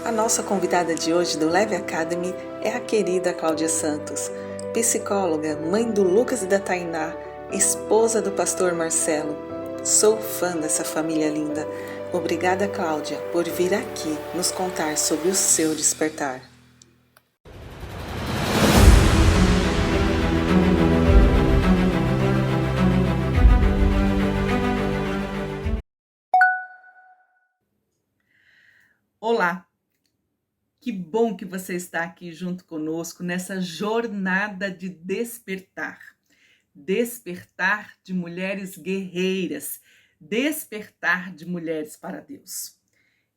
A nossa convidada de hoje do Leve Academy é a querida Cláudia Santos, psicóloga, mãe do Lucas e da Tainá, esposa do pastor Marcelo. Sou fã dessa família linda. Obrigada, Cláudia, por vir aqui nos contar sobre o seu despertar. Olá! Que bom que você está aqui junto conosco nessa jornada de despertar. Despertar de mulheres guerreiras, despertar de mulheres para Deus.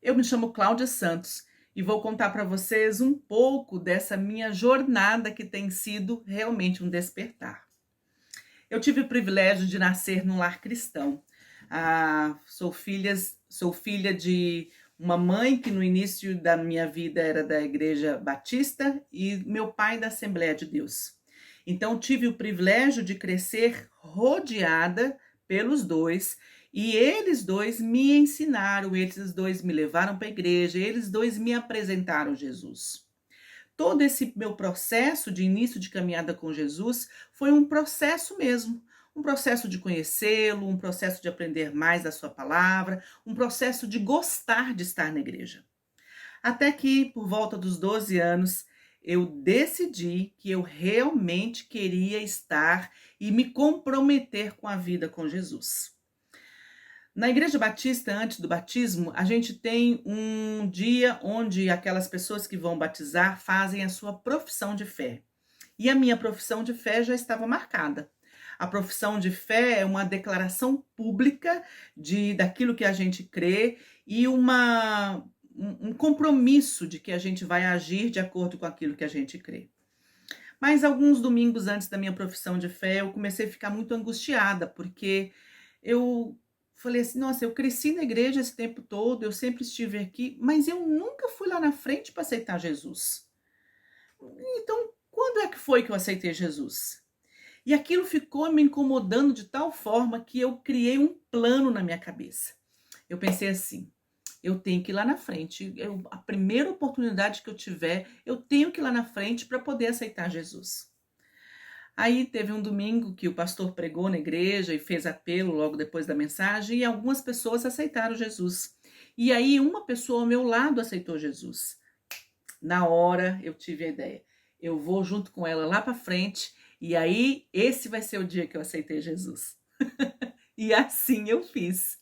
Eu me chamo Cláudia Santos e vou contar para vocês um pouco dessa minha jornada que tem sido realmente um despertar. Eu tive o privilégio de nascer num lar cristão. Sou filha de uma mãe que no início da minha vida era da Igreja Batista e meu pai da Assembleia de Deus. Então tive o privilégio de crescer rodeada pelos dois e eles dois me ensinaram, eles dois me levaram para a igreja, eles dois me apresentaram Jesus. Todo esse meu processo de início de caminhada com Jesus foi um processo mesmo, um processo de conhecê-lo, um processo de aprender mais da sua palavra, um processo de gostar de estar na igreja. Até que, por volta dos 12 anos, eu decidi que eu realmente queria estar e me comprometer com a vida com Jesus. Na Igreja Batista, antes do batismo, a gente tem um dia onde aquelas pessoas que vão batizar fazem a sua profissão de fé. E a minha profissão de fé já estava marcada. A profissão de fé é uma declaração pública daquilo que a gente crê e um compromisso de que a gente vai agir de acordo com aquilo que a gente crê. Mas alguns domingos antes da minha profissão de fé, eu comecei a ficar muito angustiada, porque eu falei assim, nossa, eu cresci na igreja esse tempo todo, eu sempre estive aqui, mas eu nunca fui lá na frente para aceitar Jesus. Então, quando é que foi que eu aceitei Jesus? E aquilo ficou me incomodando de tal forma que eu criei um plano na minha cabeça. Eu pensei assim, eu tenho que ir lá na frente, a primeira oportunidade que eu tiver, eu tenho que ir lá na frente para poder aceitar Jesus. Aí teve um domingo que o pastor pregou na igreja e fez apelo logo depois da mensagem e algumas pessoas aceitaram Jesus. E aí uma pessoa ao meu lado aceitou Jesus. Na hora eu tive a ideia, eu vou junto com ela lá para frente e aí esse vai ser o dia que eu aceitei Jesus. E assim eu fiz.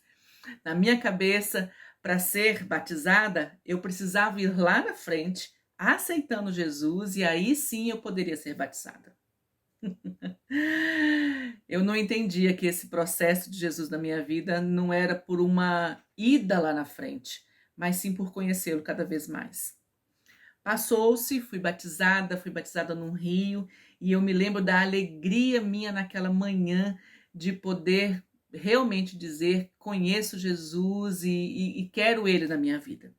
Na minha cabeça, para ser batizada, eu precisava ir lá na frente, aceitando Jesus, e aí sim eu poderia ser batizada. Eu não entendia que esse processo de Jesus na minha vida não era por uma ida lá na frente, mas sim por conhecê-lo cada vez mais. Passou-se, fui batizada num rio, e eu me lembro da alegria minha naquela manhã de poder realmente dizer, conheço Jesus e quero ele na minha vida.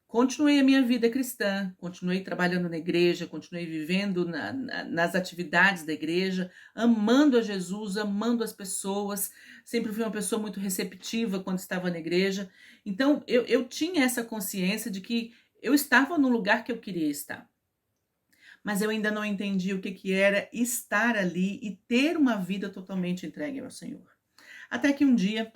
Continuei a minha vida cristã, continuei trabalhando na igreja, continuei vivendo nas atividades da igreja, amando a Jesus, amando as pessoas, sempre fui uma pessoa muito receptiva quando estava na igreja. Então, eu tinha essa consciência de que eu estava no lugar que eu queria estar. Mas eu ainda não entendi o que era estar ali e ter uma vida totalmente entregue ao Senhor. Até que um dia,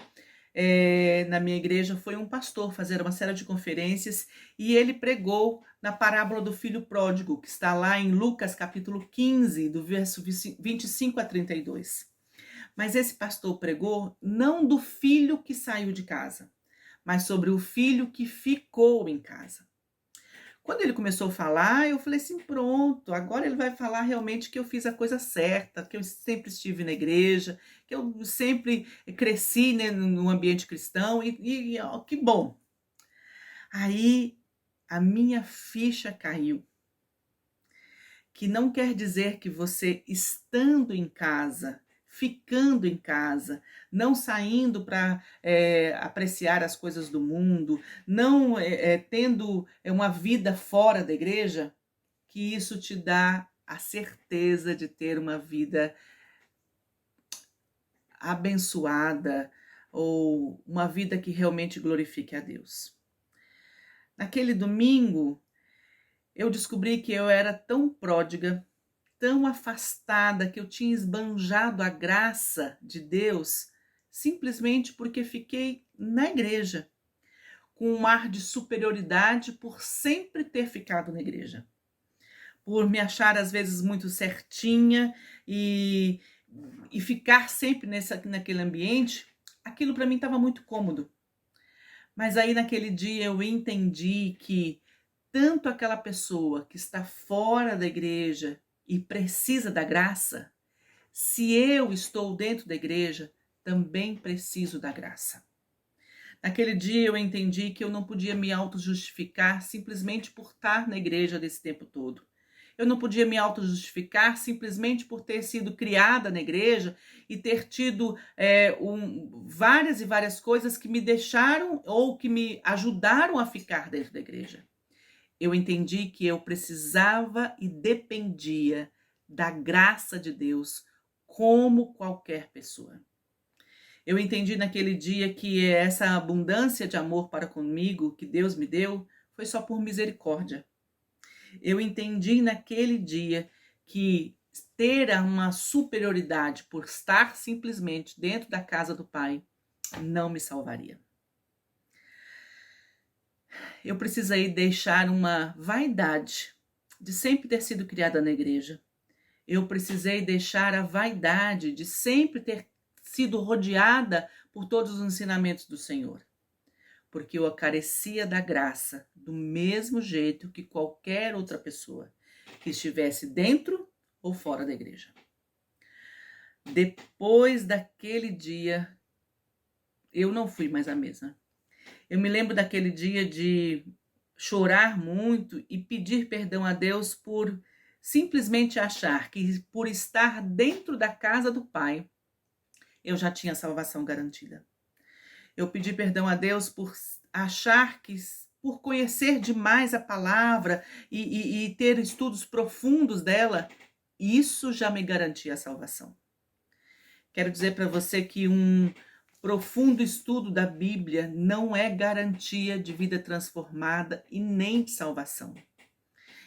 na minha igreja, foi um pastor fazer uma série de conferências e ele pregou na parábola do filho pródigo, que está lá em Lucas capítulo 15, do verso 25 a 32. Mas esse pastor pregou não do filho que saiu de casa, mas sobre o filho que ficou em casa. Quando ele começou a falar, eu falei assim, pronto, agora ele vai falar realmente que eu fiz a coisa certa, que eu sempre estive na igreja, que eu sempre cresci, né, no ambiente cristão, ó, que bom. Aí a minha ficha caiu, que não quer dizer que você estando em casa, ficando em casa, não saindo para apreciar as coisas do mundo, não tendo uma vida fora da igreja, que isso te dá a certeza de ter uma vida abençoada ou uma vida que realmente glorifique a Deus. Naquele domingo, eu descobri que eu era tão pródiga, tão afastada, que eu tinha esbanjado a graça de Deus simplesmente porque fiquei na igreja, com um ar de superioridade por sempre ter ficado na igreja, por me achar às vezes muito certinha e ficar sempre naquele ambiente. Aquilo para mim estava muito cômodo. Mas aí naquele dia eu entendi que tanto aquela pessoa que está fora da igreja e precisa da graça, se eu estou dentro da igreja, também preciso da graça. Naquele dia eu entendi que eu não podia me auto-justificar simplesmente por estar na igreja desse tempo todo. Eu não podia me auto-justificar simplesmente por ter sido criada na igreja e ter tido várias e várias coisas que me deixaram ou que me ajudaram a ficar dentro da igreja. Eu entendi que eu precisava e dependia da graça de Deus como qualquer pessoa. Eu entendi naquele dia que essa abundância de amor para comigo que Deus me deu foi só por misericórdia. Eu entendi naquele dia que ter uma superioridade por estar simplesmente dentro da casa do Pai não me salvaria. Eu precisei deixar uma vaidade de sempre ter sido criada na igreja. Eu precisei deixar a vaidade de sempre ter sido rodeada por todos os ensinamentos do Senhor, porque eu carecia da graça do mesmo jeito que qualquer outra pessoa que estivesse dentro ou fora da igreja. Depois daquele dia, eu não fui mais a mesma. Eu me lembro daquele dia de chorar muito e pedir perdão a Deus por simplesmente achar que por estar dentro da casa do Pai, eu já tinha salvação garantida. Eu pedi perdão a Deus por achar que, por conhecer demais a palavra e ter estudos profundos dela, isso já me garantia a salvação. Quero dizer para você que um profundo estudo da Bíblia não é garantia de vida transformada e nem de salvação.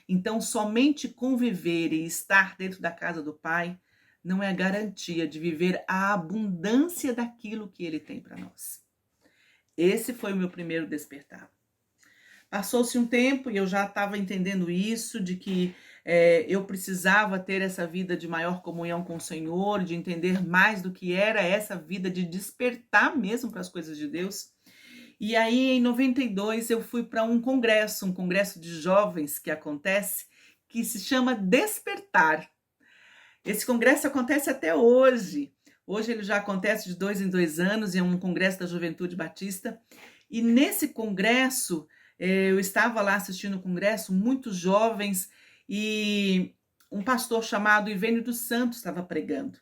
Então, somente conviver e estar dentro da casa do Pai não é garantia de viver a abundância daquilo que Ele tem para nós. Esse foi o meu primeiro despertar. Passou-se um tempo e eu já estava entendendo isso, de que eu precisava ter essa vida de maior comunhão com o Senhor, de entender mais do que era essa vida de despertar mesmo para as coisas de Deus. E aí, em 92, eu fui para um congresso de jovens que acontece, que se chama Despertar. Esse congresso acontece até hoje. Hoje ele já acontece de 2 em 2 anos, é um congresso da Juventude Batista. E nesse congresso, eu estava lá assistindo o congresso, muitos jovens, e um pastor chamado Ivênio dos Santos estava pregando.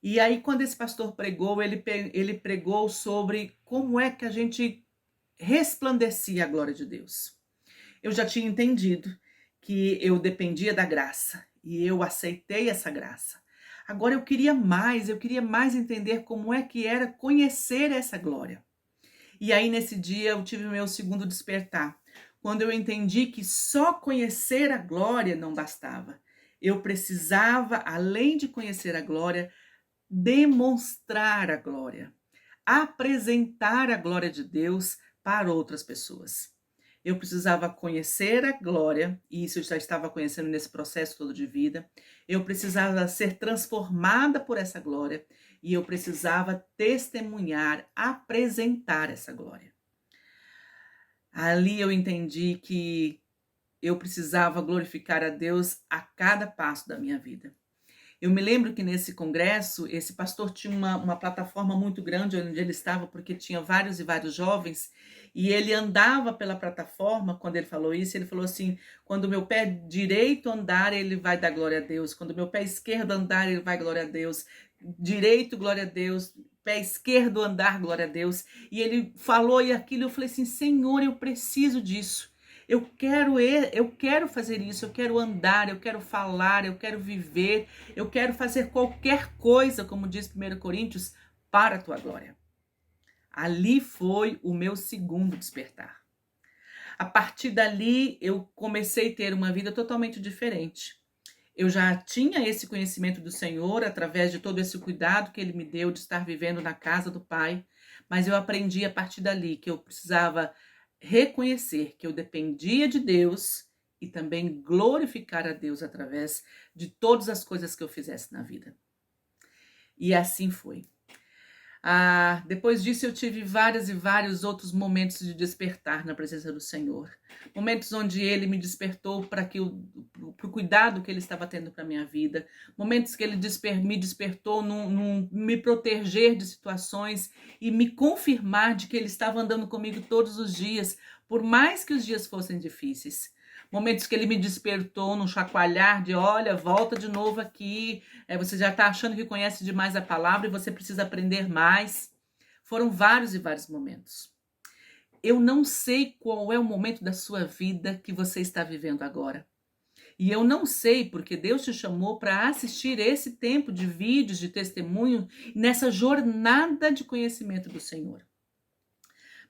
E aí, quando esse pastor pregou, ele pregou sobre como é que a gente resplandecia a glória de Deus. Eu já tinha entendido que eu dependia da graça e eu aceitei essa graça. Agora eu queria mais entender como é que era conhecer essa glória. E aí, nesse dia, eu tive o meu segundo despertar, quando eu entendi que só conhecer a glória não bastava. Eu precisava, além de conhecer a glória, demonstrar a glória, apresentar a glória de Deus para outras pessoas. Eu precisava conhecer a glória, e isso eu já estava conhecendo nesse processo todo de vida. Eu precisava ser transformada por essa glória e eu precisava testemunhar, apresentar essa glória. Ali eu entendi que eu precisava glorificar a Deus a cada passo da minha vida. Eu me lembro que nesse congresso, esse pastor tinha uma plataforma muito grande onde ele estava, porque tinha vários e vários jovens, e ele andava pela plataforma. Quando ele falou isso, ele falou assim: quando o meu pé direito andar, ele vai dar glória a Deus. Quando o meu pé esquerdo andar, ele vai glória a Deus. Direito, glória a Deus. Pé esquerdo andar, glória a Deus. E ele falou e aquilo, eu falei assim: Senhor, eu preciso disso. Eu quero fazer isso, eu quero andar, eu quero falar, eu quero viver, eu quero fazer qualquer coisa, como diz 1 Coríntios, para a tua glória. Ali foi o meu segundo despertar. A partir dali, eu comecei a ter uma vida totalmente diferente. Eu já tinha esse conhecimento do Senhor através de todo esse cuidado que Ele me deu de estar vivendo na casa do Pai, mas eu aprendi a partir dali que eu precisava reconhecer que eu dependia de Deus e também glorificar a Deus através de todas as coisas que eu fizesse na vida. E assim foi. Depois disso eu tive vários e vários outros momentos de despertar na presença do Senhor. Momentos onde Ele me despertou para o cuidado que Ele estava tendo para a minha vida. Momentos que Ele me despertou num me proteger de situações e me confirmar de que Ele estava andando comigo todos os dias, por mais que os dias fossem difíceis. Momentos que Ele me despertou num chacoalhar de, olha, volta de novo aqui, você já está achando que conhece demais a palavra e você precisa aprender mais. Foram vários e vários momentos. Eu não sei qual é o momento da sua vida que você está vivendo agora. E eu não sei porque Deus te chamou para assistir esse tempo de vídeos, de testemunho, nessa jornada de conhecimento do Senhor.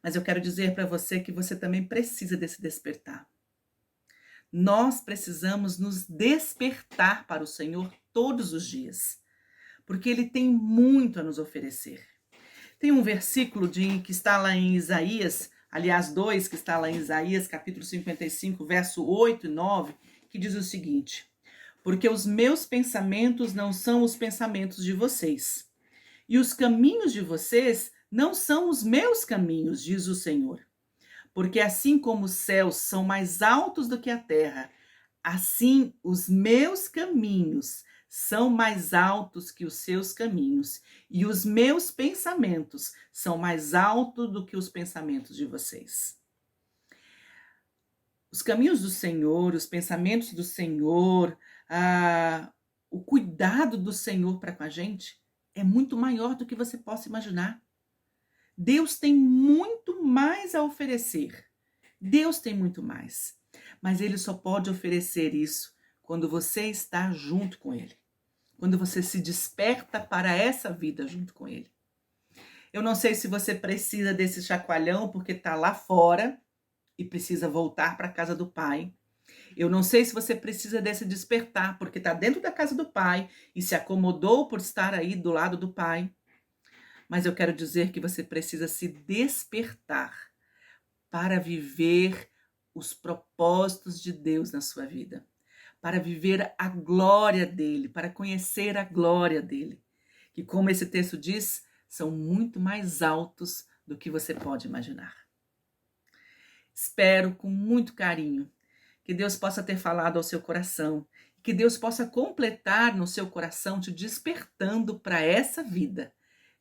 Mas eu quero dizer para você que você também precisa desse despertar. Nós precisamos nos despertar para o Senhor todos os dias, porque Ele tem muito a nos oferecer. Tem um versículo que está lá em Isaías, aliás, 2, que está lá em Isaías, capítulo 55, verso 8 e 9, que diz o seguinte: porque os meus pensamentos não são os pensamentos de vocês, e os caminhos de vocês não são os meus caminhos, diz o Senhor. Porque assim como os céus são mais altos do que a terra, assim os meus caminhos são mais altos que os seus caminhos, e os meus pensamentos são mais altos do que os pensamentos de vocês. Os caminhos do Senhor, os pensamentos do Senhor, o cuidado do Senhor para com a gente é muito maior do que você possa imaginar. Deus tem muito mais a oferecer. Deus tem muito mais. Mas Ele só pode oferecer isso quando você está junto com Ele. Quando você se desperta para essa vida junto com Ele. Eu não sei se você precisa desse chacoalhão porque está lá fora e precisa voltar para a casa do Pai. Eu não sei se você precisa desse despertar porque está dentro da casa do Pai e se acomodou por estar aí do lado do Pai. Mas eu quero dizer que você precisa se despertar para viver os propósitos de Deus na sua vida, para viver a glória dele, para conhecer a glória dele, que, como esse texto diz, são muito mais altos do que você pode imaginar. Espero com muito carinho que Deus possa ter falado ao seu coração, que Deus possa completar no seu coração, te despertando para essa vida,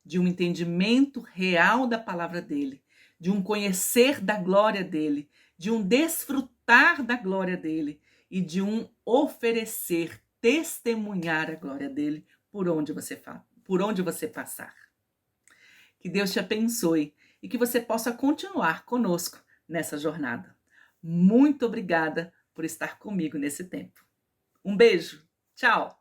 de um entendimento real da palavra dele, de um conhecer da glória dele, de um desfrutar da glória dele e de um oferecer, testemunhar a glória dele por onde você passar. Que Deus te abençoe e que você possa continuar conosco nessa jornada. Muito obrigada por estar comigo nesse tempo. Um beijo. Tchau.